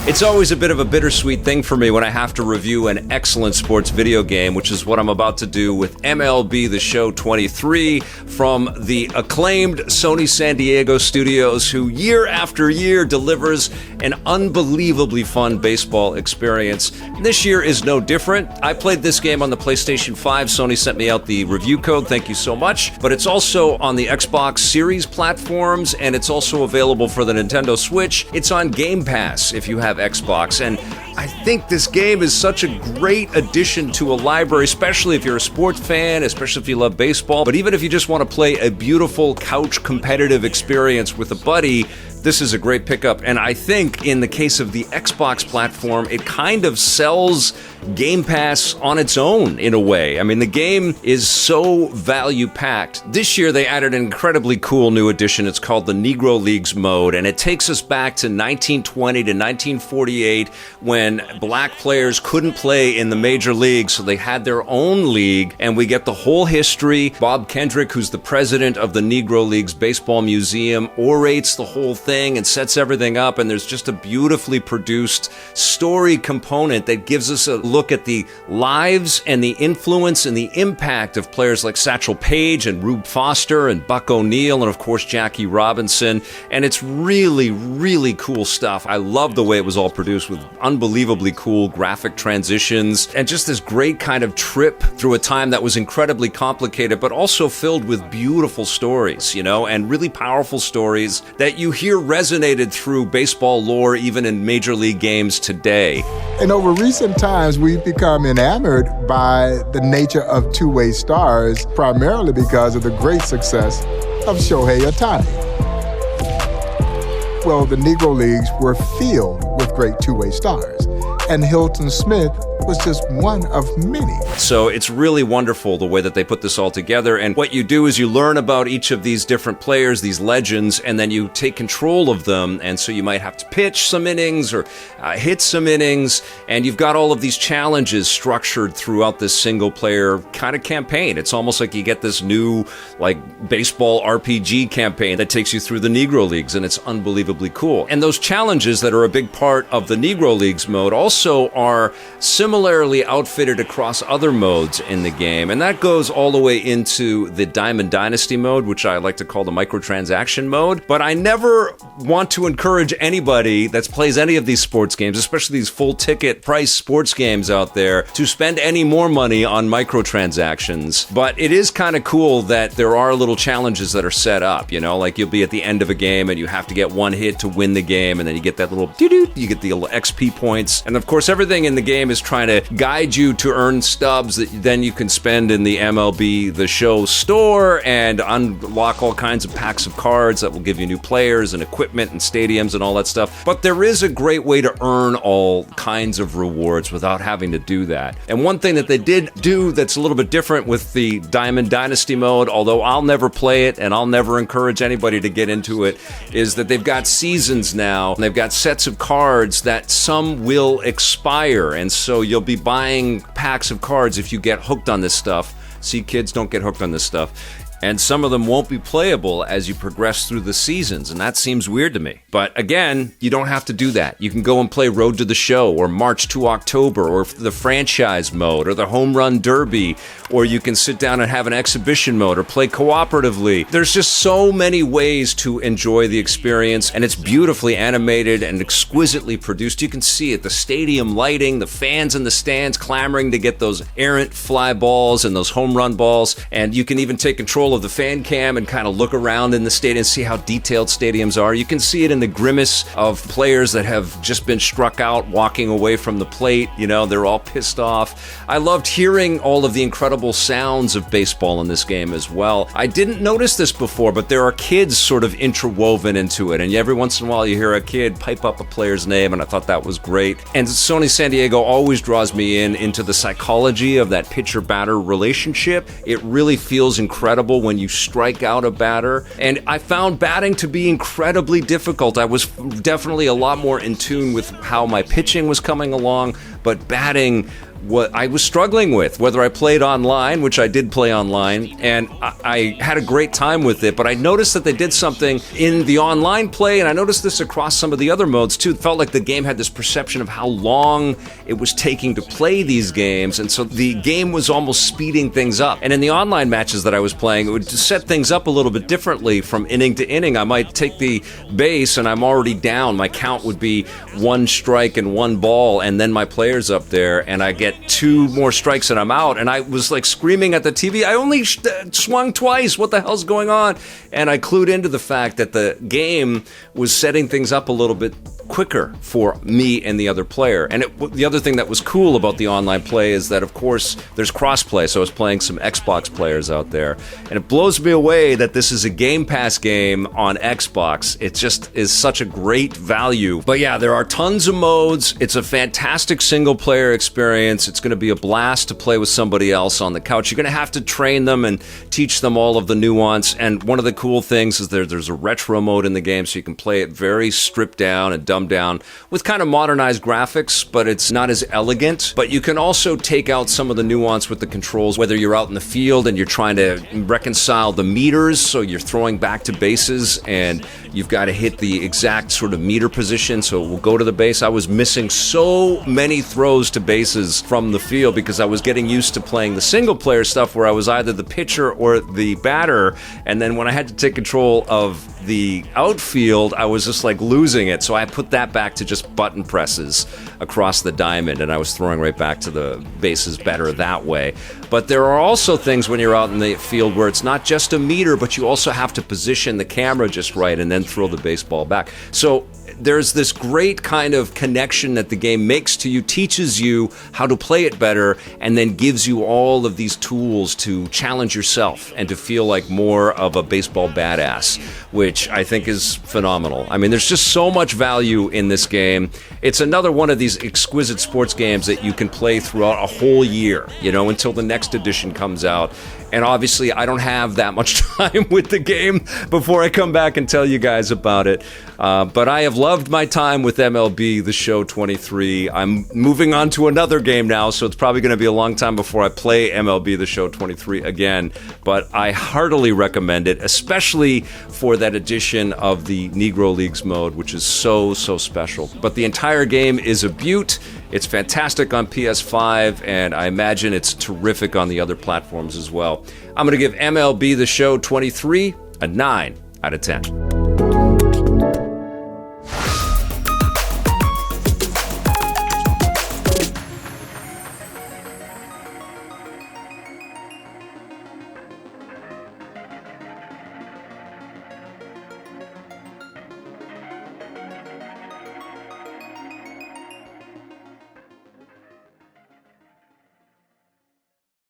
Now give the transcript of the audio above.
It's always a bit of a bittersweet thing for me when I have to review an excellent sports video game, which is what I'm about to do with MLB The Show 23 from the acclaimed Sony San Diego studios, who year after year delivers an unbelievably fun baseball experience. This year is no different. I played this game on the PlayStation 5. Sony sent me out the review code. Thank you so much. But it's also on the Xbox Series platforms, and it's also available for the Nintendo Switch. It's on Game Pass if you have Xbox, and I think this game is such a great addition to a library, especially if you're a sports fan, especially if you love baseball, but even if you just want to play a beautiful couch competitive experience with a buddy. This is a great pickup, and I think in the case of the Xbox platform, it kind of sells Game Pass on its own in a way. I mean, the game is so value-packed. This year, they added an incredibly cool new addition. It's called the Negro Leagues mode, and it takes us back to 1920 to 1948 when black players couldn't play in the major leagues, so they had their own league, and we get the whole history. Bob Kendrick, who's the president of the Negro Leagues Baseball Museum, orates the whole thing and sets everything up, and there's just a beautifully produced story component that gives us a look at the lives and the influence and the impact of players like Satchel Paige and Rube Foster and Buck O'Neil and of course Jackie Robinson, and it's really, really cool stuff. I love the way it was all produced with unbelievably cool graphic transitions and just this great kind of trip through a time that was incredibly complicated but also filled with beautiful stories, and really powerful stories that you hear resonated through baseball lore even in major league games today. And over recent times, we've become enamored by the nature of two-way stars, primarily because of the great success of Shohei Ohtani. Well, the Negro Leagues were filled with great two-way stars, and Hilton Smith was just one of many. So it's really wonderful the way that they put this all together, and what you do is you learn about each of these different players, these legends, and then you take control of them, and so you might have to pitch some innings or hit some innings, and you've got all of these challenges structured throughout this single-player kind of campaign. It's almost like you get this new, baseball RPG campaign that takes you through the Negro Leagues, and it's unbelievably cool. And those challenges that are a big part of the Negro Leagues mode also are similarly outfitted across other modes in the game, and that goes all the way into the Diamond Dynasty mode, which I like to call the microtransaction mode. But I never want to encourage anybody that plays any of these sports games, especially these full ticket price sports games out there, to spend any more money on microtransactions. But it is kind of cool that there are little challenges that are set up, like you'll be at the end of a game and you have to get one hit to win the game, and then you get that little doo-doo, you get the little XP points, and of course everything in the game is trying to guide you to earn stubs that then you can spend in the MLB The Show store and unlock all kinds of packs of cards that will give you new players and equipment and stadiums and all that stuff. But there is a great way to earn all kinds of rewards without having to do that. And one thing that they did do that's a little bit different with the Diamond Dynasty mode, although I'll never play it and I'll never encourage anybody to get into it, is that they've got seasons now, and they've got sets of cards that some will expire, and so you'll be buying packs of cards if you get hooked on this stuff. See, kids, don't get hooked on this stuff. And some of them won't be playable as you progress through the seasons, and that seems weird to me. But again, you don't have to do that. You can go and play Road to the Show, or March to October, or the franchise mode, or the Home Run Derby, or you can sit down and have an exhibition mode, or play cooperatively. There's just so many ways to enjoy the experience, and it's beautifully animated and exquisitely produced. You can see it, the stadium lighting, the fans in the stands clamoring to get those errant fly balls and those home run balls, and you can even take control of the fan cam and kind of look around in the stadium and see how detailed stadiums are. You can see it in the grimace of players that have just been struck out walking away from the plate. They're all pissed off. I loved hearing all of the incredible sounds of baseball in this game as well. I didn't notice this before, but there are kids sort of interwoven into it, and every once in a while you hear a kid pipe up a player's name, and I thought that was great. And Sony San Diego always draws me into the psychology of that pitcher-batter relationship. It really feels incredible when you strike out a batter. And I found batting to be incredibly difficult. I was definitely a lot more in tune with how my pitching was coming along, but batting what I was struggling with, whether I played online, which I did play online, and I had a great time with it, but I noticed that they did something in the online play, and I noticed this across some of the other modes too. It felt like the game had this perception of how long it was taking to play these games, and so the game was almost speeding things up. And in the online matches that I was playing, it would set things up a little bit differently from inning to inning. I might take the base and I'm already down. My count would be 1 strike and 1 ball, and then my player's up there, and I get 2 more strikes and I'm out. And I was like screaming at the TV, I only swung twice. What the hell's going on? And I clued into the fact that the game was setting things up a little bit quicker for me and the other player. And the other thing that was cool about the online play is that, of course, there's cross-play, so I was playing some Xbox players out there. And it blows me away that this is a Game Pass game on Xbox. It just is such a great value. But yeah, there are tons of modes. It's a fantastic single-player experience. It's going to be a blast to play with somebody else on the couch. You're going to have to train them and teach them all of the nuance. And one of the cool things is there's a retro mode in the game, so you can play it very stripped down and dumbed down with kind of modernized graphics, but it's not as elegant. But you can also take out some of the nuance with the controls, whether you're out in the field and you're trying to reconcile the meters, so you're throwing back to bases and you've got to hit the exact sort of meter position so it will go to the base. I was missing so many throws to bases from the field because I was getting used to playing the single player stuff where I was either the pitcher or the batter, and then when I had to take control of the outfield, I was just like losing it. So I put that back to just button presses across the diamond, and I was throwing right back to the bases better that way. But there are also things when you're out in the field where it's not just a meter, but you also have to position the camera just right and then throw the baseball back. So there's this great kind of connection that the game makes to you, teaches you how to play it better, and then gives you all of these tools to challenge yourself and to feel like more of a baseball badass, which I think is phenomenal. I mean, there's just so much value in this game. It's another one of these exquisite sports games that you can play throughout a whole year, until the next edition comes out. And obviously, I don't have that much time with the game before I come back and tell you guys about it. But I have loved my time with MLB The Show 23. I'm moving on to another game now, so it's probably going to be a long time before I play MLB The Show 23 again. But I heartily recommend it, especially for that edition of the Negro Leagues mode, which is so, so special. But the entire game is a beaut. It's fantastic on PS5, and I imagine it's terrific on the other platforms as well. I'm going to give MLB The Show 23 a 9 out of 10.